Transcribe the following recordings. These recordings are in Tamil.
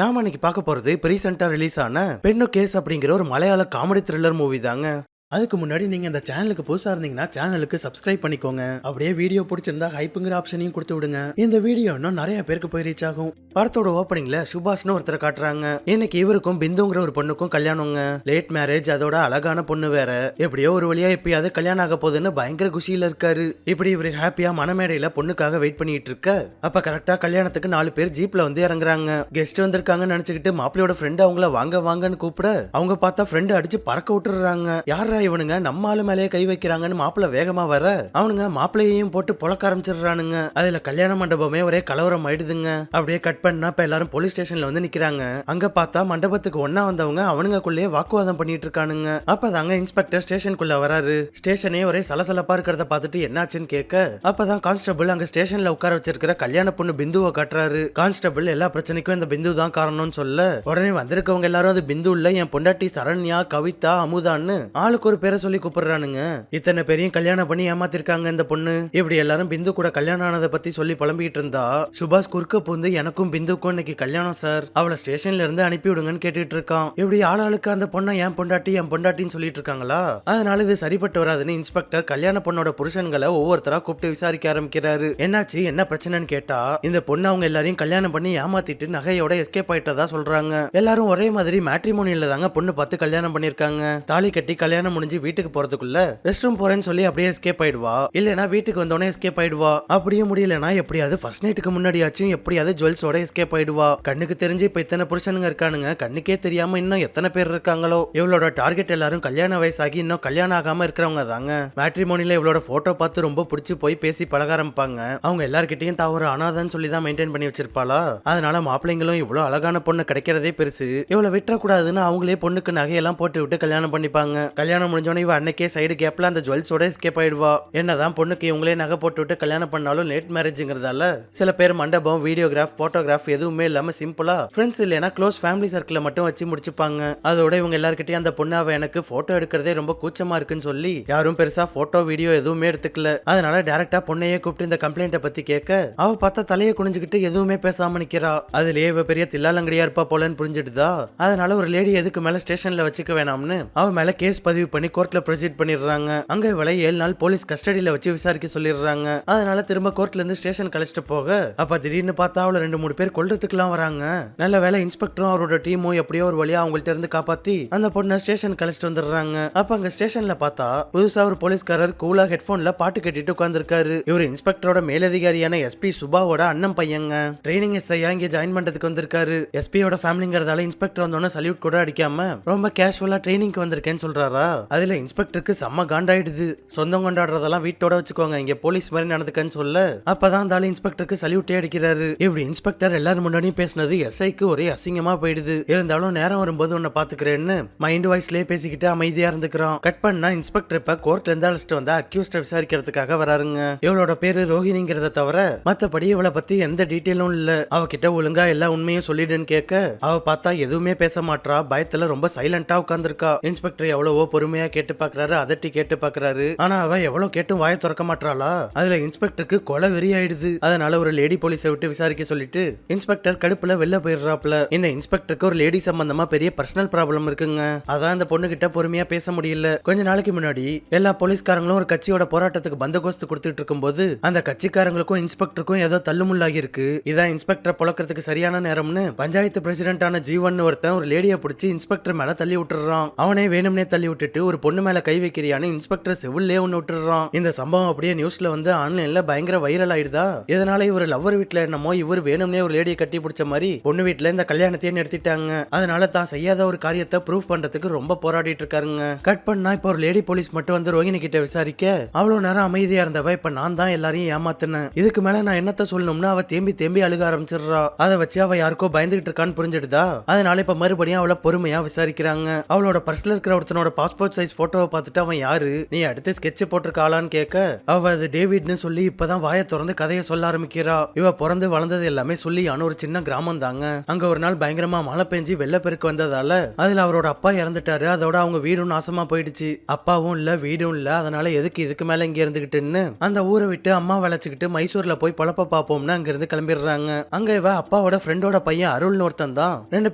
நாம இன்னைக்கு பார்க்க போறது இப்ப ரீசெண்டா ரிலீஸ் ஆன பெண்ணு கேஸ் அப்படிங்கிற ஒரு மலையாள காமெடி த்ரில்லர் மூவி தாங்க. அதுக்கு முன்னாடி நீங்க இந்த சேனலுக்கு புதுசா இருந்தீங்கன்னா சேனலுக்கு சப்ஸ்கிரைப் பண்ணிக்கோங்க. அப்படியே வீடியோ பிடிச்சிருந்தா ஹைப்புங்கிற ஆப்ஷனையும் கொடுத்து விடுங்க. இந்த வீடியோ இன்னும் நிறைய பேருக்கு போய் ரீச் ஆகும். படத்தோட ஓப்பனிங்ல சுபாஷ்னு ஒருத்தரை காட்டுறாங்க. இன்னைக்கு இவருக்கும் பிந்துங்கிற ஒரு பொண்ணுக்கும் கல்யாணங்க. லேட் மேரேஜ், அதோட அழகான பொண்ணு வேற. எப்படியோ ஒரு வழியா எப்பயாவது கல்யாணம் ஆக போகுதுன்னு பயங்கர குஷியில இருக்காரு. இப்படி இவரு ஹாப்பியா மனமேடையில பொண்ணுக்காக வெயிட் பண்ணிட்டு இருக்க அப்ப கரெக்டா கல்யாணத்துக்கு 4 பேர் ஜீப்ல வந்து இறங்குறாங்க. கெஸ்ட் வந்திருக்காங்கன்னு நினைச்சுக்கிட்டு மாப்பிளையோட ஃப்ரெண்ட் அவங்கள வாங்க வாங்கன்னு கூப்பிட அவங்க பார்த்தா ஃப்ரெண்ட் அடிச்சு பறக்க விட்டுறாங்க. யாரா இவனுங்க நம்ம ஆளு மேலேயே கை வைக்கிறாங்கன்னு மாப்பிள்ள வேகமா வர அவனுங்க மாப்பிள்ளையையும் போட்டு பொழக்க ஆரம்பிச்சிடுறானுங்க. அதுல கல்யாண மண்டபமே ஒரே கலவரம் ஆயிடுதுங்க. அப்படியே கட் பண்ணா இப்ப எல்லாரும் போலீஸ் ஸ்டேஷன்ல வந்து நிக்கிறாங்க. அங்க பார்த்தா மண்டபத்துக்கு ஒன்னா வந்தவங்க அவனுங்களுக்குள்ளேயே வாக்குவாதம் பண்ணிட்டு இருக்கானுங்க. அப்பதாங்க இன்ஸ்பெக்டர் ஸ்டேஷனுக்குள்ள வராரு. ஸ்டேஷனே ஒரே சலசலப்பா இருக்கிறத பார்த்துட்டு என்னாச்சுன்னு கேட்க அப்பதான் கான்ஸ்டபிள் அங்க ஸ்டேஷன்ல உட்கார வச்சிருக்கிற கல்யாண பொண்ணு பிந்துவை காட்டுறாரு. கான்ஸ்டபிள் எல்லா பிரச்சனைக்கும் இந்த பிந்து தான் காரணம்னு சொல்ல உடனே வந்திருக்கவங்க எல்லாரும் அது பிந்து இல்ல என் பொண்டாட்டி சரண்யா, கவிதா, அமுதான்னு ஆளுக்கு ஒரு பேரை சொல்லி கூப்பிடுறானுங்க. இத்தனை பேரையும் கல்யாணம் பண்ணி ஏமாத்திருக்காங்க இந்த பொண்ணு. இப்படி எல்லாரும் பிந்து கூட கல்யாணம் ஆனதை பத்தி சொல்லி புலம்பிட்டு இருந்தா சுபாஷ் குறுக்க பூந்து எனக்கும் பிந்துக்கும் இன்னைக்கு கல்யாணம் சார், அவளை ஸ்டேஷன்ல இருந்து அனுப்பி விடுங்கன்னு கேட்டுட்டு இருக்கான். இப்படி ஆளாளுக்கு அந்த பொண்ணை என் பொண்டாட்டின்னு சொல்லிட்டு இருக்காங்களா, அதனால இது சரிப்பட்டு வராதுன்னு இன்ஸ்பெக்டர் கல்யாண பொண்ணோட புருஷன்களை ஒவ்வொருத்தரா கூப்பிட்டு விசாரிக்க ஆரம்பிக்கிறாரு. என்னாச்சு என்ன பிரச்சனைன்னு கேட்டா இந்த பொண்ணு அவங்க எல்லாரையும் கல்யாணம் பண்ணி ஏமாத்திட்டு நகையோட எஸ்கேப் ஆயிட்டதா சொல்றாங்க. எல்லாரும் ஒரே மாதிரி மேட்ரிமோனியில தாங்க பொண்ணு பார்த்து கல்யாணம் பண்ணிருக்காங்க. தாலி கட்டி கல்யாணம் முடிஞ்சு வீட்டுக்கு போறதுக்குள்ள ரெஸ்ட் ரூம் போறேன்னு சொல்லி அப்படியே எஸ்கேப் ஆயிடுவா, இல்லனா வீட்டுக்கு வந்தோடனே எஸ்கேப் ஆயிடுவா. அப்படியே முடியலனா எப்படியாவது ஃபர்ஸ்ட் நைட்டுக்கு முன்னாடியாச்சும் எப்படியாவது ஜுவல்ஸோட எஸ்கேப் ஆயிடுவா. கண்ணுக்கு தெரிஞ்சு இப்ப இத்தனை புருஷனுங்க இருக்கானுங்க, கண்ணுக்கே தெரியாம இன்னும் எத்தனை பேர் இருக்காங்களோ. இவளோட டார்கெட் எல்லாரும் கல்யாண வயசாகி இன்னும் கல்யாணம் ஆகாம இருக்கிறவங்க தாங்க. மேட்ரிமோனில இவளோட போட்டோ பார்த்து ரொம்ப பிடிச்சு போய் பேசி பழக ஆரம்பிப்பாங்க. அவங்க எல்லார்கிட்டையும் தான் ஒரு அனாதன்னு சொல்லி தான் மெயின்டைன் பண்ணி வச்சிருப்பாளா. அதனால மாப்பிள்ளைங்களும் இவ்வளவு அழகான பொண்ணு கிடைக்கிறதே பெருசு, இவளை விட்டுறக்கூடாதுன்னு அவங்களே பொண்ணுக்கு நகையெல்லாம் போட்டு விட்டு கல்யாணம் பண்ணிப்பாங்க. கல்யாணம் முடிஞ்சோடனே இவ அன்னைக்கே சைடு கேப்ல அந்த ஜுவல்ஸோட எஸ்கேப் ஆயிடுவா. என்னதான் பொண்ணுக்கு இவங்களே நகை போட்டு விட்டு கல்யாணம் பண்ணாலும் லேட் மேரேஜ்ங்கிறதால சில பேர் மண்டபம், வீடியோகிராஃப், போட்டோகிராஃப் எதுவுமே இல்லாம சிம்பிளா ஃப்ரெண்ட்ஸ் இல்லைன்னா க்ளோஸ் ஃபேமிலி சர்க்கிளை மட்டும் வச்சு முடிச்சுப்பாங்க. அதோட இவங்க எல்லார்கிட்டயும் அந்த பொண்ணு அவ எனக்கு போட்டோ எடுக்கிறதே ரொம்ப கூச்சமா இருக்குன்னு சொல்லி யாரும் பெருசா போட்டோ வீடியோ எதுவுமே எடுத்துக்கல. அதனால டைரக்டா பொண்ணையே கூப்பிட்டு இந்த கம்ப்ளைண்ட்டை பத்தி கேட்க அவ பார்த்தா தலையை குனிஞ்சுக்கிட்டு எதுவுமே பேசாம நிக்கிறா. அதுலயே இவ பெரிய தில்லாலங்கடியா இருப்பா போலன்னு புரிஞ்சுடுதா. அதனால ஒரு லேடி எதுக்கு மேல ஸ்டேஷன்ல வச்சுக்க வேணாம்னு அவ மேல கேஸ் பதிவு பண்ணி கோர்ட்ல ப்ரொசீட் பண்ணிடுறாங்க. அங்க இவளை 7 நாள் போலீஸ் கஸ்டடியில வச்சு விசாரிக்க சொல்லிடுறாங்க. அதனால திரும்ப கோர்ட்ல இருந்து ஸ்டேஷன் கழிச்சிட்டு போக அப்ப திடீர்னு பார்த்தா அவளை 2-3 பேர் கொல்றதுக்குலாம் வராங்க. நல்ல வேலை இன்ஸ்பெக்டரும் அவரோட டீமும் எப்படியோ ஒரு வழியா அவங்கள்ட்ட இருந்து காப்பாத்தி அந்த பொண்ணை ஸ்டேஷன் கழிச்சிட்டு வந்துடுறாங்க. அப்ப அங்க ஸ்டேஷன்ல பார்த்தா புதுசா ஒரு போலீஸ்காரர் கூலா ஹெட்போன்ல பாட்டு கேட்டுட்டு உட்கார்ந்துருக்காரு. இவர் இன்ஸ்பெக்டரோட மேலதிகாரியான எஸ்பி சுபாவோட அண்ணன் பையங்க. ட்ரைனிங் எஸ்ஐயா இங்க ஜாயின் பண்றதுக்கு வந்திருக்காரு. எஸ்பியோட ஃபேமிலிங்கிறதால இன்ஸ்பெக்டர் வந்தோன்னு சல்யூட் கூட அடிக்காம ரொம்ப கேஷுவலா ட்ரைனிங்க்கு வந்திருக்கேன்னு சொல்றாரா. அதுல இன்ஸ்பெக்டருக்கு செம்ம காண்டாயிடுது. சொந்தம் கொண்டாடுறதெல்லாம் வீட்டோட வச்சுக்கோங்க, இங்க போலீஸ் மாதிரி நடந்துக்கன்னு சொல்ல அப்பதான் அந்த இன்ஸ்பெக்டருக்கு சல்யூட்டே அடிக்கிறாரு. இப்படி இன்ஸ்பெக்டர் எல்லாரும் முன்னாடியும் பேசினது எஸ்ஐக்கு ஒரே அசிங்கமா போயிடுது. இருந்தாலும் நேரம் வரும்போது உன்னை பாத்துக்கிறேன்னு மைண்ட் வாய்ஸ்லயே பேசிக்கிட்டு அமைதியா இருந்துக்கிறான். கட் பண்ணா இன்ஸ்பெக்டர் இப்ப கோர்ட்ல இருந்து அழைச்சிட்டு வந்தா அக்யூஸ்ட விசாரிக்கிறதுக்காக வராருங்க. இவளோட பேரு ரோஹிணிங்கிறத தவிர மத்தபடி இவளை பத்தி எந்த டீட்டெயிலும் இல்ல. அவகிட்ட ஒழுங்கா எல்லா உண்மையும் சொல்லிடுன்னு கேட்க அவ பார்த்தா எதுவுமே பேச மாட்டா. பயத்துல ரொம்ப சைலண்டா உட்கார்ந்துருக்கா. இன்ஸ்பெக்டர் எவ்வளவோ பொறுமையா கேட்டு பாக்குறாரு, அதட்டி கேட்டு பாக்குறாரு. ஆனா அவ எவ்வளவு கேட்டும் வாயை திறக்க மாட்டாளா. அதுல இன்ஸ்பெக்டருக்கு கொலை வெறி ஆயிடுது. அதனால ஒரு லேடி போலீஸை விட்டு விசாரிக்க சொல்லிட்டு இன்ஸ்பெக்டர் கடுப்புல வெளில போயிடுறாப்ல. இந்த இன்ஸ்பெக்டருக்கு ஒரு லேடி சம்பந்தமா பெரிய பர்சனல் ப்ராப்ளம் இருக்குங்க. அதான் இந்த பொண்ணு கிட்ட பொறுமையா பேச முடியல. கொஞ்ச நாளைக்கு முன்னாடி எல்லா போலீஸ்காரங்களும் ஒரு கட்சியோட போராட்டத்துக்கு பந்தோபஸ்து கொடுத்துட்டு இருக்கும்போது அந்த கட்சிக்காரங்களுக்கும் இன்ஸ்பெக்டருக்கும் ஏதோ தள்ளுமுள்ளாகி இருக்கு. இதான் இன்ஸ்பெக்டரை பொழக்கிறதுக்கு சரியான நேரம்னு பஞ்சாயத்து பிரசிடென்டான ஜீவன் ஒருத்தன் ஒரு லேடியை பிடிச்சி இன்ஸ்பெக்டர் மேல தள்ளி விட்டுறான். அவனே வேணும்னே தள்ளி விட்டுட்டு ஒரு பொண்ணு மேல கை வைக்கிறியான்னு இன்ஸ்பெக்டர் செவிலே ஒன்னு விட்டுறான். இந்த சம்பவம் அப்படியே நியூஸ்ல வந்து ஆன்லைன்ல பயங்கர வைரல் ஆயிடுதா. இதனால இவர் லவ்வர் வீட்டுல என்னமோ இவர் வேணும்னே ஒரு லேடியை கட்டி பிடிச்ச மாதிரி பொண்ணு வீட்டுல இந்த கல்யாணத்தையே நிறுத்திட்டாங்க. அதனால தான் செய்யாத ஒரு காரியத்தை ப்ரூவ் பண்றதுக்கு ரொம்ப போராடிட்டு இருக்காருங்க. கட் பண்ணா இப்ப ஒரு லேடி போலீஸ் மட்டும் வந்து ரோஹிணி கிட்ட விசாரிக்க அவ்வளவு நேரம் அமைதியா இருந்தவ இப்ப நான் தான் எல்லாரையும் ஏமாத்தினேன், இதுக்கு மேல நான் என்னத்த சொல்லணும்னு அவ தேம்பி தேம்பி அழுக ஆரம்பிச்சிடுறா. அதை வச்சு அவ யாருக்கோ பயந்துகிட்டு இருக்கான்னு புரிஞ்சிடுதா. அதனால இப்ப மறுபடியும் அவளை பொறுமையா விசாரிக்கிறாங்க. அவளோட பர்ஸ்ல இருக்கிற ஒருத்தனோட பாஸ்போர்ட் பாஸ்போர்ட் சைஸ் போட்டோவை பார்த்துட்டு அவன் யாரு, நீ அடுத்து ஸ்கெட்ச் போட்டிருக்காளான்னு கேட்க அவ அது டேவிட்னு சொல்லி இப்பதான் வாயை திறந்து கதையை சொல்ல ஆரம்பிக்கிறா. இவ பிறந்து வளர்ந்தது எல்லாமே சொல்லியான ஒரு சின்ன கிராமம் தாங்க. அங்க ஒரு நாள் பயங்கரமா மழை பெஞ்சு வெள்ளப்பெருக்கு வந்ததால அதுல அவரோட அப்பா இறந்துட்டாரு. அதோட அவங்க வீடும் நாசமா போயிடுச்சு. அப்பாவும் இல்ல வீடும் இல்ல. அதனால எதுக்கு இதுக்கு மேல இங்க இருந்துகிட்டுன்னு அந்த ஊரை விட்டு அம்மா வளைச்சுக்கிட்டு மைசூர்ல போய் பழப்ப பாப்போம்னு அங்க இருந்து கிளம்பிடுறாங்க. அங்க இவ அப்பாவோட ஃப்ரெண்டோட பையன் அருள்னு ஒருத்தன் தான். ரெண்டு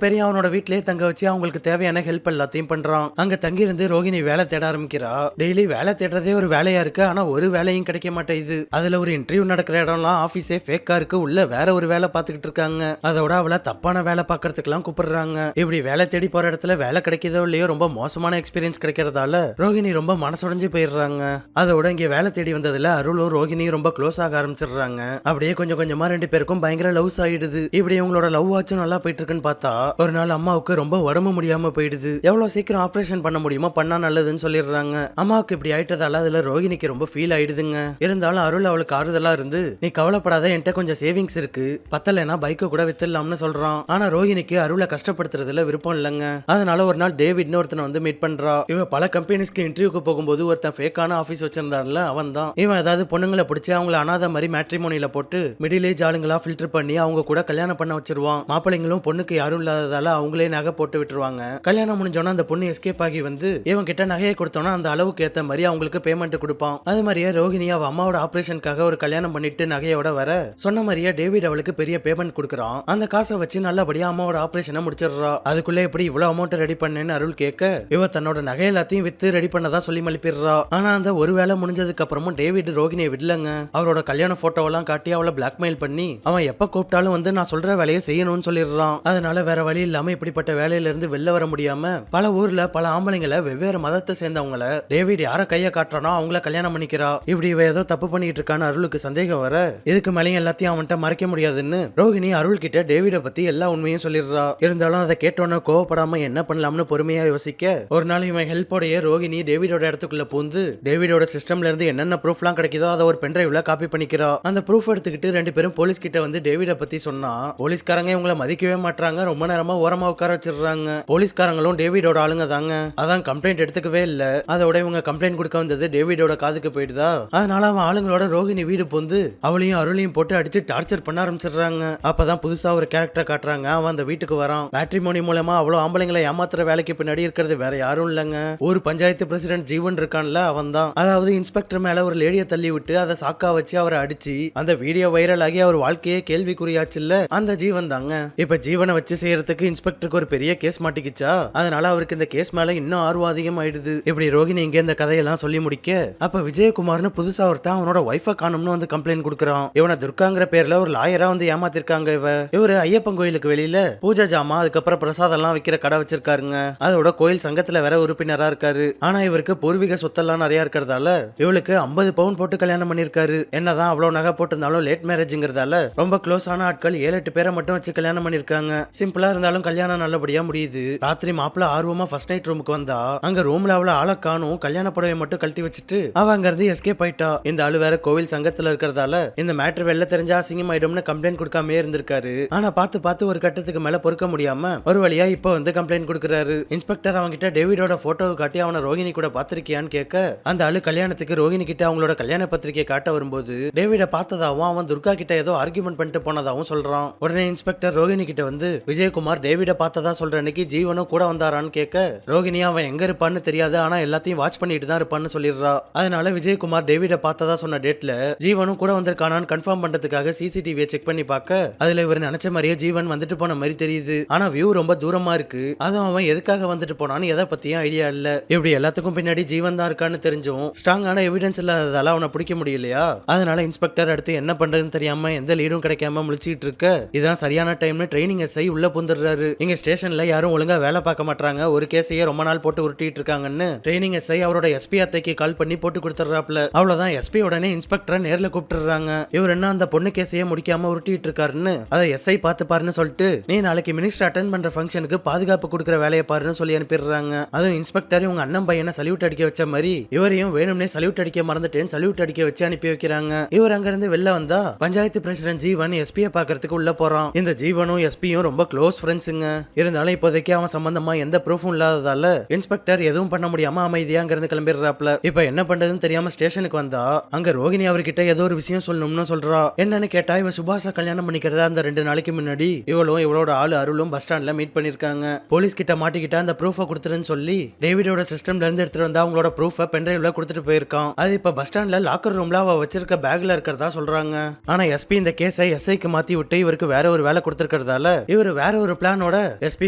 பேரையும் அவனோட வீட்லயே தங்க வச்சு அவங்களுக்கு தேவையான ஹெல்ப் எல்லாத்தையும் பண்றான். அங்க தங்கி இருந்து ரோகிணி வேலை தேட ஆரம்பிக்கிறா. டெய்லி வேலை தேடுறதே ஒரு வேலையா இருக்கு. ஆனா ஒரு வேலையும் கிடைக்க மாட்டேங்குது. அதுல ஒரு இன்டர்வியூ நடக்கிற இடம்லாம் ஆபீஸே ஃபேக்கா இருக்கு. உள்ள வேற ஒரு வேலை பார்த்துக்கிட்டு இருக்காங்க. அதோட அவளை தப்பான வேலை பார்க்கறதுக்கெல்லாம் கூப்பிடுறாங்க. இப்படி வேலை தேடி போற இடத்துல வேலை கிடைக்கிறதோ இல்லையோ ரொம்ப மோசமான எக்ஸ்பீரியன்ஸ் கிடைக்கிறதால ரோகிணி ரொம்ப மனசுடைஞ்சு போயிடுறாங்க. அதோட இங்க வேலை தேடி வந்ததுல அருளும் ரோகிணியும் ரொம்ப க்ளோஸ் ஆக ஆரம்பிச்சிடுறாங்க. அப்படியே கொஞ்சம் கொஞ்சமா ரெண்டு பேருக்கும் பயங்கர லவ்ஸ் ஆயிடுது. இப்படி உங்களோட லவ் ஆச்சும் நல்லா போயிட்டு இருக்குன்னு பார்த்தா ஒரு நாள் அம்மாவுக்கு ரொம்ப உடம்பு முடியாம போயிடுது. எவ்வளவு சீக்கிரம் ஆபரேஷன் பண்ண முடியுமோ பண்ணா நல்லதுன்னு சொல்லிடுறாங்க. அம்மாவுக்கு இப்படி ஆயிட்டதால அதுல ரோகிணிக்கு ரொம்ப ஃபீல் ஆயிடுதுங்க. இருந்தாலும் அருள் அவளுக்கு ஆறுதலா இருந்து நீ கவலைப்படாத, என்கிட்ட கொஞ்சம் சேவிங்ஸ் இருக்கு, பத்தலைன்னா பைக்கை கூட வித்துடலாம்னு சொல்றான். ஆனா ரோகிணிக்கு அருளை கஷ்டப்படுத்துறதுல விருப்பம் இல்லைங்க. அதனால ஒரு நாள் டேவிட்னு ஒருத்தனை வந்து மீட் பண்றா. இவ பல கம்பெனிஸ்க்கு இன்டர்வியூக்கு போகும்போது ஒருத்தன் ஃபேக்கான ஆபீஸ் வச்சிருந்தான்ல அவன் தான். இவன் ஏதாவது பொண்ணுங்களை பிடிச்சி அவங்கள அனாத மாதிரி மேட்ரிமோனியில போட்டு மிடில் ஏஜ் ஆளுங்களா ஃபில்டர் பண்ணி அவங்க கூட கல்யாணம் பண்ண வச்சிருவான். மாப்பிள்ளைங்களும் பொண்ணுக்கு யாரும் இல்லாததால அவங்களே நகை போட்டு விட்டுருவாங்க. கல்யாணம் முடிஞ்சோன்னா அந்த பொண்ணு எஸ்கேப் ஆகி வந்து இவன் கிட்ட நகையை கொடுத்தோன்னா அந்த அளவுக்கு ஏத்த மாதிரி அவங்களுக்கு பேமெண்ட் கொடுப்பான். அது மாதிரியே ரோகிணி அவ அம்மாவோட ஆபரேஷனுக்காக ஒரு கல்யாணம் பண்ணிட்டு நகையோட வர சொன்ன மாதிரியே டேவிட் அவளுக்கு பெரிய பேமெண்ட் கொடுக்கறான். அந்த காசை வச்சு நல்லபடியா அம்மாவோட ஆபரேஷனை முடிச்சிடுறா. அதுக்குள்ள எப்படி இவ்வளவு அமௌண்ட் ரெடி பண்ணேன்னு அருள் கேட்க இவ தன்னோட நகை எல்லாத்தையும் வித்து ரெடி பண்ணதா சொல்லி மலிப்பிடுறா. ஆனா அந்த ஒரு வேலை முடிஞ்சதுக்கு அப்புறமும் டேவிட் ரோகிணியை விடலங்க. அவரோட கல்யாண போட்டோவெல்லாம் காட்டி அவளை பிளாக்மெயில் பண்ணி அவன் எப்ப கூப்பிட்டாலும் வந்து நான் சொல்ற வேலையை செய்யணும்னு சொல்லிடுறான். அதனால வேற வழி இல்லாம இப்படிப்பட்ட வேலையில இருந்து வெளில வர முடியாம பல ஊர்ல பல ஆம்பளைங்களை வெவ்வேறு மதத்தை சேர்ந்தவங்கள டேவிட் யார கைய காட்டுறானோ அவங்கள கல்யாணம் பண்ணிக்கிறா. இப்படி இவ ஏதோ தப்பு பண்ணிட்டு இருக்கான்னு அருளுக்கு சந்தேகம் வர இதுக்கு மேலேயும் எல்லாத்தையும் அவன்கிட்ட மறைக்க முடியாதுன்னு ரோகிணி அருள் கிட்ட டேவிட பத்தி எல்லா உண்மையும் சொல்லிடுறா. இருந்தாலும் அதை கேட்டோன்னு கோவப்படாம என்ன பண்ணலாம்னு பொறுமையா யோசிக்க ஒரு நாள் இவன் ஹெல்ப்போடைய ரோகிணி டேவிடோட இடத்துக்குள்ள பூந்து டேவிடோட சிஸ்டம்ல இருந்து என்னென்ன ப்ரூஃப்லாம் கிடைக்குதோ அதை ஒரு பென்ட்ரைவ்ல காப்பி பண்ணிக்கிறா. அந்த ப்ரூஃப் எடுத்துக்கிட்டு ரெண்டு பேரும் போலீஸ் கிட்ட வந்து டேவிட பத்தி சொன்னா போலீஸ்காரங்க இவங்களை மதிக்கவே மாட்டாங்க. ரொம்ப நேரமா ஓரமா உட்கார வச்சிடுறாங்க. போலீஸ்காரங்களும் டேவிடோட ஆளுங்க தாங்க. அதான் கம்ப்ளைண்ட் எடுத்துக்கவே இல்ல. அதோட இவங்க கம்ப்ளைண்ட் கொடுக்க வந்தது டேவிடோட காதுக்கு போயிடுதா. அதனால அவன் ஆளுங்களோட ரோகிணி வீடு புந்து அவளையும் அருளையும் போட்டு அடிச்சு டார்ச்சர் பண்ண ஆரம்பிச்சிடுறாங்க. அப்பதான் புதுசா ஒரு கேரக்டர் காட்டுறாங்க. அவன் அந்த வீட்டுக்கு வரான். மேட்ரிமோனி மூலமா அவ்வளவு ஆம்பளைங்களை ஏமாத்துற வேலைக்கு பின்னாடி இருக்கிறது வேற யாரும் இல்லங்க. ஒரு பஞ்சாயத்து பிரசிடென்ட் ஜீவன் இருக்கான்ல அவன் தான். அதாவது இன்ஸ்பெக்டர் மேல ஒரு லேடியை தள்ளி விட்டு அதை சாக்கா வச்சு அவரை அடிச்சு அந்த வீடியோ வைரல் ஆகி அவர் வாழ்க்கையே கேள்விக்குறியாச்சுல்ல அந்த ஜீவன் தாங்க. இப்ப ஜீவனை வச்சு செய்யறதுக்கு இன்ஸ்பெக்டருக்கு ஒரு பெரிய கேஸ் மாட்டிக்கிச்சா. அதனால அவருக்கு இந்த கேஸ் மேல இன்னும் ஆர்வம் அதிகமாயிடுது. இப்படி ரோகிணி இங்க இந்த கதையெல்லாம் சொல்லி முடிக்க அப்ப விஜயகுமார்னு புதுசா ஒருத்தன் அவனோட ஒய்ஃபை காணும்னு வந்து கம்ப்ளைண்ட் கொடுக்கறான். இவனை துர்காங்கிற பேர்ல ஒரு லாயரா வந்து ஏமாத்திருக்காங்க. இவரு ஐயப்பன் கோயிலுக்கு வெளியில பூஜை ஜாமா அதுக்கப்புறம் பிரசாதம் எல்லாம் விக்கிற கடை வச்சிருக்காருங்க. அதோட கோயில் சங்கத்துல வேற உறுப்பினரா இருக்காரு. ஆனா இவருக்கு பூர்வீக சொத்தெல்லாம் நிறைய இருக்கிறதால இவளுக்கு 50 பவுன் போட்டு கல்யாணம் பண்ணிருக்காரு. என்னதான் அவ்வளவு நகை போட்டிருந்தாலும் லேட் மேரேஜ்ங்கிறதால ரொம்ப க்ளோஸ் ஆன ஆட்கள் 7-8 பேரை மட்டும் வச்சு கல்யாணம் பண்ணிருக்காங்க. சிம்பிளா இருந்தாலும் கல்யாணம் நல்லபடியா முடியுது. ராத்திரி மாப்பிள்ள ஆர்வமா ஃபர்ஸ்ட் நைட் ரூமுக்கு வந்தா அங்க ரூம்ல அவளை ஆளை காணும். கல்யாண புடவை மட்டும் கழட்டி வச்சுட்டு அவ அங்க இருந்து எஸ்கேப் ஆயிட்டா. இந்த ஆளு வேற கோவில் சங்கத்துல இருக்கிறதால இந்த மேட்டர் வெளில தெரிஞ்சா அசிங்கம் ஆயிடும்னு கம்ப்ளைண்ட் கொடுக்காம இருந்திருக்காரு. ஆனா பார்த்து ஒரு கட்டத்துக்கு மேல பொறுக்க முடியாம ஒரு வழியா இப்ப வந்து கம்ப்ளைண்ட் கொடுக்கறாரு. இன்ஸ்பெக்டர் அவங்க கிட்ட டேவிடோட போட்டோவை காட்டி அவனை ரோகிணி கூட பாத்திருக்கியான்னு கேட்க அந்த ஆளு கல்யாணத்துக்கு ரோகிணி கிட்ட அவங்களோட கல்யாண பத்திரிகை காட்ட வரும்போது டேவிட பார்த்ததாவும் அவன் துர்கா கிட்ட ஏதோ ஆர்குமெண்ட் பண்ணிட்டு போனதாவும் சொல்றான். உடனே இன்ஸ்பெக்டர் ரோகிணி கிட்ட வந்து விஜயகுமார் டேவிட பார்த்ததா சொல்ற அன்னைக்கு ஜீவனும் கூட வந்தாரான்னு கேட்க ரோகிணி அவன் எங்க இருப்பான்னு தெரியாது, ஆனா எல்லாத்தையும் வாட்ச் பண்ணிட்டு தான் இருப்பான்னு சொல்லிடுறா. அதனால விஜயகுமார் டேவிட பார்த்ததா சொன்ன டேட்ல ஜீவனும் கூட வந்திருக்கானான்னு கன்ஃபார்ம் பண்றதுக்காக சிசிடிவியை செக் பண்ணி பார்க்க அதுல இவர் நினைச்ச மாதிரியே ஜீவன் வந்துட்டு போன மாதிரி தெரியுது. ஆனா வியூ ரொம்ப தூரமா இருக்கு. அதுவும் அவன் எதுக்காக வந்துட்டு போனான்னு எதை பத்தியும் ஐடியா இல்ல. இப்படி எல்லாத்துக்கும் பின்னாடி ஜீவன் தான் இருக்கான்னு தெரிஞ்சும் ஸ்ட்ராங்கான எவிடன்ஸ் இல்லாததால அவனை பிடிக்க முடியலையா. அதனால இன்ஸ்பெக்டர் அடுத்து என்ன பண்றதுன்னு தெரியாம எந்த லீடும் கிடைக்காம முழிச்சிட்டு இருக்க இதான் சரியான டைம்னு ட்ரைனிங் எஸ்ஐ உள்ள புந்துடுறாரு. இங்க ஸ்டேஷன்ல யாரும் ஒழுங்கா வேலை பார்க்க மாட்டாங்க. ஒரு கேஸையே ரொம்ப நாள் போட்டு உருட்டிட்டு இருக்காங்கன்னு ட்ரைனிங் எஸ்ஐ அவரோட எஸ்பி அத்தைக்கு கால் பண்ணி போட்டு கொடுத்துறாப்ல. அவ்வளவுதான் எஸ்பி உடனே இன்ஸ்பெக்டரை நேர்ல கூப்பிட்டுறாங்க. இவர் என்ன அந்த பொண்ணு கேஸையே முடிக்காம உருட்டிட்டு இருக்காருன்னு அதை எஸ்ஐ பார்த்து பாருன்னு சொல்லிட்டு நீ நாளைக்கு மினிஸ்டர் அட்டென்ட் பண்ற ஃபங்க்ஷனுக்கு பாதுகாப்பு கொடுக்குற வேலையை பாருன்னு சொல்லி அனுப்பிடுறாங்க. அதுவும் இன்ஸ்பெக்டர் உங்க அண்ணன் பையனை சல்யூட் அடிக்க வச்ச மாதிரி இவரையும் வேணும்னே சல்யூட் அடிக்க மறந்துட்டேன் சல்யூட் அடிக்க வச்சு அனுப்பி வைக்கிறாங்க. இவர் அங்க இருந்து வெளில வந்தா பஞ்சாயத்து பிரசிடென்ட் ஜீவன் எஸ்பியை பாக்குறதுக்கு உள்ள போறான். இந்த ஜீவனும் எஸ்பியும் ரொம்ப க்ளோஸ் ஃப்ரெண்ட்ஸுங்க. இருந்தாலும் இப்போதைக்கு அவன் சம்பந்தமா எந்த ப்ரூஃபும் இல்லாததால இன்ஸ்பெக்டர் இன்ஸ்பெக்டர் எதுவும் பண்ண முடியாம அமைதியா அங்க இருந்து கிளம்பிடுறாப்ல. இப்ப என்ன பண்றதுன்னு தெரியாம ஸ்டேஷனுக்கு வந்தா அங்க ரோகிணி அவர்கிட்ட ஏதோ ஒரு விஷயம் சொல்லணும்னு சொல்றா. என்னன்னு கேட்டா இவ சுபாஷா கல்யாணம் பண்ணிக்கிறதா அந்த 2 நாளைக்கு முன்னாடி இவளும் இவளோட ஆளு அருளும் பஸ் ஸ்டாண்ட்ல மீட் பண்ணிருக்காங்க. போலீஸ் கிட்ட மாட்டிக்கிட்ட அந்த ப்ரூஃபை கொடுத்துருன்னு சொல்லி டேவிடோட சிஸ்டம்ல இருந்து எடுத்துட்டு வந்தா அவங்களோட ப்ரூஃபை பென்ட்ரைவ்ல கொடுத்துட்டு போயிருக்கான். அது இப்ப பஸ் ஸ்டாண்ட்ல லாக்கர் ரூம்ல அவ வச்சிருக்க பேக்ல இருக்கிறதா சொல்றாங்க. ஆனா எஸ்பி இந்த கேஸை எஸ்ஐக்கு மாத்தி விட்டு இவருக்கு வேற ஒரு வேலை கொடுத்திருக்கிறதால இவர் வேற ஒரு பிளானோட எஸ்பி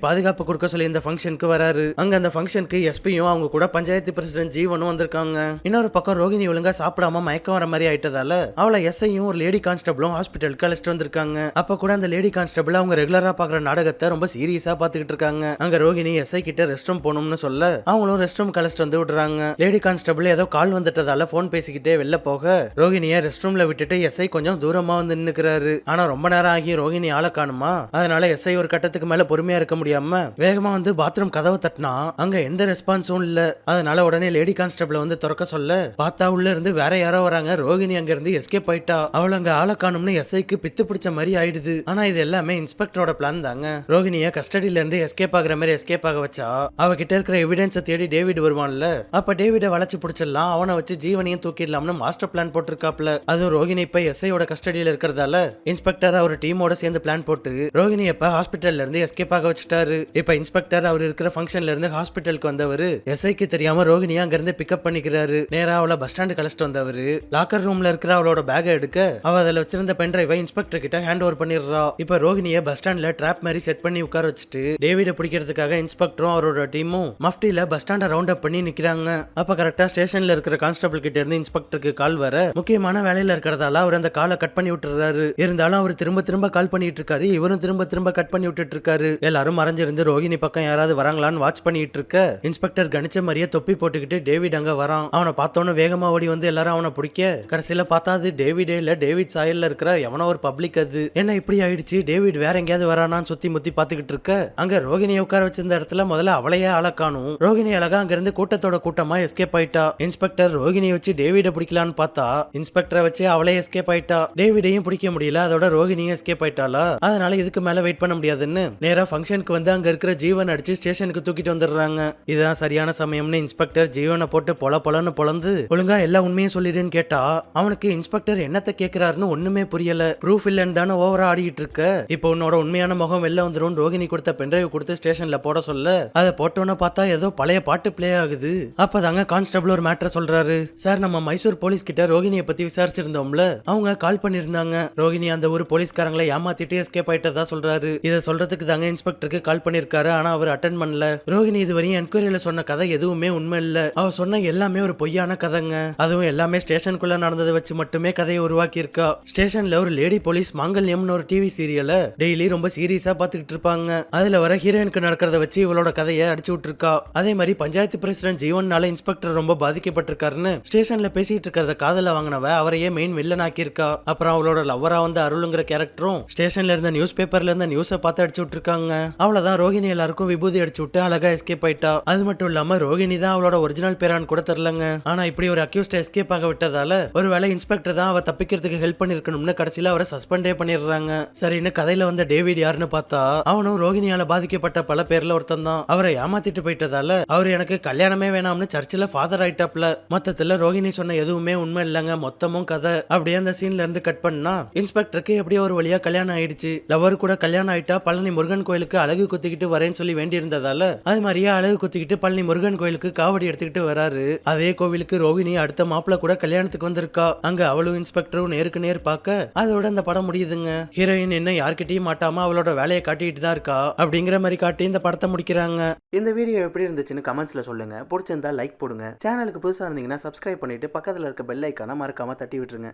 பாதுகாப்பு கொடுக்க சொல்லி இந்த ஃபங்க்ஷனுக்கு வராரு. அங்க அந்த ஃபங்க்ஷனுக்கு எஸ்பியும் அவங்க கூட பஞ்சாயத்து பிரசிடென்ட் ஜீவனும் வந்திருக்காங்க. இன்னொரு பக்கம் ரோகிணி ஒழுங்கா சாப்பிடாம மயக்கம் வர மாதிரி ஆயிட்டதால அவளை எஸ்ஐயும் ஒரு லேடி கான்ஸ்டபிளும் ஹாஸ்பிட்டலுக்கு அழைச்சிட்டு வந்திருக்காங்க. அப்ப கூட அந்த லேடி கான்ஸ்டபிள் அவங்க ரெகுலரா பாக்குற நாடகத்தை ரொம்ப சீரியஸா பாத்துக்கிட்டு இருக்காங்க. அங்க ரோகிணி எஸ்ஐ கிட்ட ரெஸ்ட் ரூம் போகணும்னு சொல்ல அவங்களும் ரெஸ்ட் ரூம் அழைச்சிட்டு வந்து விடுறாங்க. லேடி கான்ஸ்டபிள் ஏதோ கால் வந்துட்டதால போன் பேசிக்கிட்டே வெளில போக ரோகிணியை ரெஸ்ட் ரூம்ல விட்டுட்டு எஸ்ஐ கொஞ்சம் தூரமா வந்து நின்னுக்கிறாரு. ஆனா ரொம்ப நேரம் ஆகி ரோகிணி ஆளை காணுமா. அதனால எஸ்ஐ ஒரு கட்டத்துக்கு மேல பொறுமையா இருக்க முடியாம வேகமா வந்து பாத்ரூம் கதவை தட்டினா அங்க எந்த ரெஸ்பான்ஸும் இல்ல. அதனால உடனே லேடி கான்ஸ்டபிள் வந்து திறக்க சொல்ல பார்த்தா உள்ள இருந்து வேற யாரோ வராங்க. ரோகிணி அங்க இருந்து எஸ்கேப் ஆயிட்டா. அவள் அங்க ஆளை காணும்னு எஸ்ஐக்கு பித்து பிடிச்ச மாதிரி ஆயிடுது. ஆனா இது எல்லாமே இன்ஸ்பெக்டரோட பிளான் தாங்க. ரோகிணிய கஸ்டடியில இருந்து எஸ்கேப் ஆகுற மாதிரி எஸ்கேப் ஆக வச்சா அவகிட்ட இருக்கிற எவிடன்ஸை தேடி டேவிட் வருவான்ல. அப்ப டேவிட வளைச்சு பிடிச்சிடலாம், அவனை வச்சு ஜீவனையும் தூக்கிடலாம்னு மாஸ்டர் பிளான் போட்டிருக்காப்ல. அதுவும் ரோகிணி இப்ப எஸ்ஐயோட கஸ்டடியில இருக்கிறதால இன்ஸ்பெக்டர் அவர் டீமோட சேர்ந்து பிளான் போட்டு ரோகிணி இப்ப ஹாஸ்பிட்டல்ல இருந்து எஸ்கேப் ஆக வச்சுட்டாரு. இப்ப இன்ஸ்பெக்டர் அவர் இருக்கிற ஃபங்க்ஷன்ல இருந்து ஹாஸ்பிட்டலுக்கு வந்தவர் எஸ்ஐக்கு தெரியாம ரோகிணியா அங்க இருந்து பிக்கப் பண்ணிக்கிறாரு. நேரா அவளை பஸ் ஸ்டாண்டு கழிச்சிட்டு வந்தவர் லாக்கர் ரூம்ல இருக்கிற அவளோட பேக்கை எடுக்க அவ அதுல வச்சிருந்த பென்ட்ரைவை இன்ஸ்பெக்டர் கிட்ட ஹேண்ட் ஓவர் பண்ணிடுறா. இப்ப ரோகிணிய பஸ் ஸ்டாண்ட்ல ட்ராப் மாதிரி செட் பண்ணி உட்கார வச்சுட்டு டேவிட பிடிக்கிறதுக்காக இன்ஸ்பெக்டரும் அவரோட டீமும் மஃப்டில பஸ் ஸ்டாண்ட ரவுண்ட் அப் பண்ணி நிக்கிறாங்க. அப்ப கரெக்டா ஸ்டேஷன்ல இருக்கிற கான்ஸ்டபிள் கிட்ட இருந்து இன்ஸ்பெக்டருக்கு கால் வர முக்கியமான வேலையில இருக்கிறதால அவர் அந்த காலை கட் பண்ணி விட்டுறாரு. இருந்தாலும் அவர் திரும்ப திரும்ப கால் பண்ணிட்டு இருக்காரு. இவரும் திரும்ப திரும்ப கட் பண்ணி விட்டுட்டு இருக்காரு. எல்லாரும் மறைஞ்சிருந்து ரோகிணி பக்கம் யாராவது வராங்களான்னு வாட்ச் பண்ணிட்டு இருக்க இன்ஸ்பெக்டர் கணிச்ச மாதிரியே தொப்பி போட்டுக்கிட்டு டேவிட் அங்க வரான். அவனை பார்த்தோன்னு வேகமா ஓடி வந்து எல்லாரும் அவனை பிடிக்க கடைசியில பார்த்தா அது டேவிடே இல்ல, டேவிட் சாயல்ல இருக்கிற எவனோ ஒரு பப்ளிக். அது என்ன இப்படி ஆயிடுச்சு, டேவிட் வேற எங்கேயாவது வரானான்னு சுத்தி முத்தி பாத்துக்கிட்டு இருக்க அங்க ரோகிணியை உட்கார வச்சிருந்த இடத்துல முதல்ல அவளையே ஆள காணும். ரோகிணி அழகா அங்க இருந்து கூட்டத்தோட கூட்டமா எஸ்கேப் ஆயிட்டா. இன்ஸ்பெக்டர் ரோகிணியை வச்சு டேவிட பிடிக்கலான்னு பார்த்தா இன்ஸ்பெக்டரை வச்சு அவளே எஸ்கேப் ஆயிட்டா. டேவிடையும் பிடிக்க முடியல, அதோட ரோகிணியும் எஸ்கேப் ஆயிட்டாளா. அதனால இதுக்கு மேல வெயிட் பண்ண முடியாதுன்னு நேரா ஃபங்க்ஷனுக்கு வந்து அங்க இருக்கிற ஜீவன் அடிச்சு ஸ்டேஷனுக்கு தூக்கிட்டு வந்துடுறாங்க. இதுதான் சரியான சமயம்னு இன்ஸ்பெக்டர் ஜீவனை போட்டு பொலன்னு பொலந்து ஒழுங்கா எல்லா உண்மையும் சொல்லிடுன்னு கேட்டா அவனுக்கு இன்ஸ்பெக்டர் என்னத்தை கேட்கிறாருன்னு ஒண்ணுமே புரியல. ப்ரூஃப் இல்லன்னு தானே ஓவரா ஆடிட்டு இருக்க, இப்போ உன்னோட உண்மையான முகம் வெளில வந்துடும். ரோகிணி கொடுத்த பென்ட்ரைவ் கொடுத்து ஸ்டேஷன்ல போட சொல்ல அதை போட்டோன்னு பார்த்தா ஏதோ பழைய பாட்டு பிளே ஆகுது. அப்பதாங்க கான்ஸ்டபிள் ஒரு மேட்டர் சொல்றாரு. சார், நம்ம மைசூர் போலீஸ் கிட்ட ரோகிணியை பத்தி விசாரிச்சிருந்தோம்ல, அவங்க கால் பண்ணிருந்தாங்க. ரோகிணி அந்த ஊர் போலீஸ்காரங்களை ஏமாத்திட்டு எஸ்கேப் ஆயிட்டதா சொல்றாரு. இதை சொல்றதுக்கு தாங்க இன்ஸ்பெக்டருக்கு கால் பண்ணிருக்காரு. ஆனா அவர் அட்டென்ட் பண்ணல. ரோகிணி இதுவரையும் என்கொயரியில சொன்ன கதை எதுவுமே உண்மை இல்ல. அவ சொன்ன எல்லாமே ஒரு பொய்யான கதைங்க. அதுவும் எல்லாமே ஸ்டேஷனுக்குள்ள நடந்ததை வச்சு மட்டுமே கதையை உருவாக்கி இருக்கா. ஸ்டேஷன்ல ஒரு லேடி போலீஸ் மாங்கல்யம்னு ஒரு டிவி சீரியலை டெய்லி ரொம்ப சீரியஸா பாத்துக்கிட்டு இருப்பாங்க. அதுல வர ஹீரோயினுக்கு நடக்கிறத வச்சு இவளோட கதையை அடிச்சு விட்டுருக்கா. அதே மாதிரி பஞ்சாயத்து பிரசிடென்ட் ஜீவன்னால இன்ஸ்பெக்டர் ரொம்ப பாதிக்கப்பட்டிருக்காருன்னு ஸ்டேஷன்ல பேசிட்டு இருக்கிறத காதல வாங்கினவ அவரையே மெயின் வில்லன் ஆக்கியிருக்கா. அப்புறம் அவளோட லவ்வரா வந்து அருளுங்கிற கேரக்டரும் ஸ்டேஷன்ல இருந்த நியூஸ் பேப்பர்ல இருந்த நியூஸை பார்த்து அடிச்சு விட்டுருக்காங்க. அவ்வளவுதான், ரோகிணி எல்லாருக்கும் விபூதி அடிச்சு விட்டு அழகா எஸ்கேப் ஆயிட்டா. அது மட்டும் இல்லாம ரோகிணி தான் அவளோட ஒரிஜினல் பேரான்னு கூட தெரியலங்க. ஆனா இப்படி ஒரு அக்யூஸ்ட் எஸ்கேப் ஆக விட்டதால ஒருவேளை இன்ஸ்பெக்டர் தான் அவ தப்பிக்கிறதுக்கு ஹெல்ப் பண்ணிருக்கணும்னு கடைசியில அவரை சஸ்பெண்டே பண்ணிடுறாங்க. சரின்னு கதையில வந்த டேவிட் யாருன்னு பார்த்தா அவனும் ரோகிணியால பாதிக்கப்பட்ட பல பேர்ல ஒருத்தன் தான். அவரை ஏமாத்திட்டு போயிட்டதால அவர் எனக்கு கல்யாணமே வேணாம்னு சர்ச்சில் ஃபாதர் ஆயிட்டாப்ல. மொத்தத்துல ரோகிணி சொன்ன எதுவுமே உண்மை இல்லங்க, மொத்தமும் கதை. அப்படியே அந்த சீன்ல இருந்து கட் பண்ணா இன்ஸ்பெக்டருக்கு எப்படியோ ஒரு வழியா கல்யாணம் ஆயிடுச்சு. லவர் கூட கல்யாணம் ஆயிட்டா பழனி முருகன் கோயிலுக்கு அழகு குத்திக்கிட்டு வரேன்னு சொல்லி வேண்டி இருந்ததால அது மாதிரியே அழகு குத்திக்கிட்டு பழனி முருகன் கோயிலுக்கு காவடி எடுத்துக்கிட்டு வராரு. அதே கோவிலுக்கு ரோகிணி அடுத்த மாப்பிள்ள கூட கல்யாணத்துக்கு வந்திருக்கா. அங்க அவளும் இன்ஸ்பெக்டரும் நேருக்கு நேர் பார்க்க அதோட அந்த படம் முடியுதுங்க. ஹீரோயின் என்ன யார்கிட்டயும் மாட்டாம அவளோட வேலையை காட்டிட்டு தான் இருக்கா அப்படிங்கிற மாதிரி காட்டி இந்த படத்தை முடிக்கிறாங்க. இந்த வீடியோ எப்படி இருந்துச்சுன்னு கமெண்ட்ஸ்ல சொல்லுங்க. பிடிச்சிருந்தா லைக் போடுங்க. சேனலுக்கு புதுசா இருந்தீங்கன்னா சப்ஸ்கிரைப் பண்ணிட்டு பக்கத்துல இருக்க பெல் ஐக்கான மறக்காம தட்டி விட்டுருங்க.